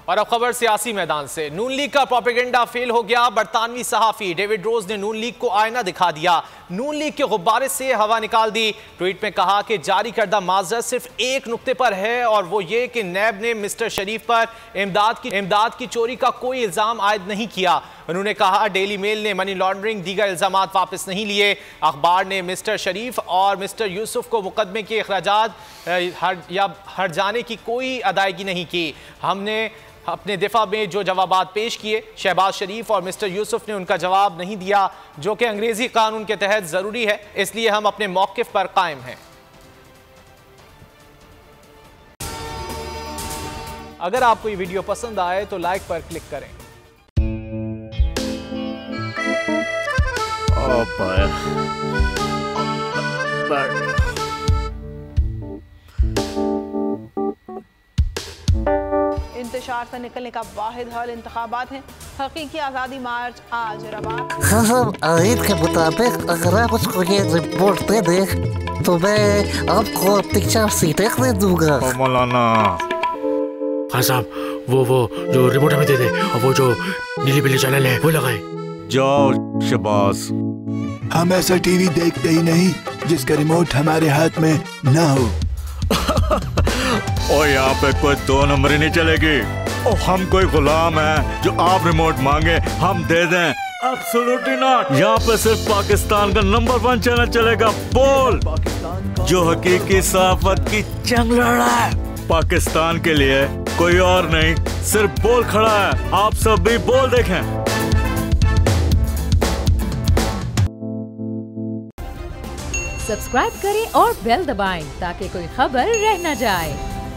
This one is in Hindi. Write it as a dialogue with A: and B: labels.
A: और अब खबर सियासी मैदान से। नून लीग का प्रोपेगेंडा फेल हो गया। बरतानवी सहाफी डेविड रोज ने नून लीग को आईना दिखा दिया, नून लीग के गुब्बारे से हवा निकाल दी। ट्वीट में कहा कि जारी करदा माजरत सिर्फ एक नुक्ते पर है और वो ये कि नैब ने मिस्टर शरीफ पर इमदाद की चोरी का कोई इल्जाम आयद नहीं किया। उन्होंने कहा डेली मेल ने मनी लॉन्ड्रिंग दीगर इल्जामात वापस नहीं लिए। अखबार ने मिस्टर शरीफ और मिस्टर यूसुफ को मुकदमे के अखराजात हर जाने की कोई अदायगी नहीं की। हमने अपने दिफा में जो जवाबात पेश किए, शहबाज शरीफ और मिस्टर यूसुफ ने उनका जवाब नहीं दिया, जो कि अंग्रेजी कानून के तहत जरूरी है, इसलिए हम अपने मौक़िफ़ पर कायम हैं। अगर आपको ये वीडियो पसंद आए तो लाइक पर क्लिक करें।
B: इंतशार से निकलने का वाहिद हल इंतखाबात हैं। हकीकी आज़ादी मार्च आज रवा।
C: आयद के मुताबिक अगर आप उसको ये रिपोर्ट दे दे तो मैं आपको अपनी 4 सीटें दे दूंगा।
D: मौलाना
E: हाँ साहब, वो जो रिमोट हमें दे दे और वो जो नीली पीली चैनल है वो लगाए।
D: जाओ शहबाज।
F: हम ऐसा टीवी देखते ही नहीं जिसका रिमोट हमारे हाथ में ना हो।
D: और यहाँ पे कोई 2 नंबरी नहीं चलेगी। और हम कोई गुलाम है जो आप रिमोट मांगे हम दे दें? Absolutely not. यहाँ पे सिर्फ पाकिस्तान का नंबर 1 चैनल चलेगा, बोल, जो हकीकी सहाफत की जंग लड़ रहा है। पाकिस्तान के लिए कोई और नहीं, सिर्फ बोल खड़ा है। आप सब भी बोल देखें।
G: सब्सक्राइब करें और बेल दबाएं ताकि कोई खबर रह न जाए।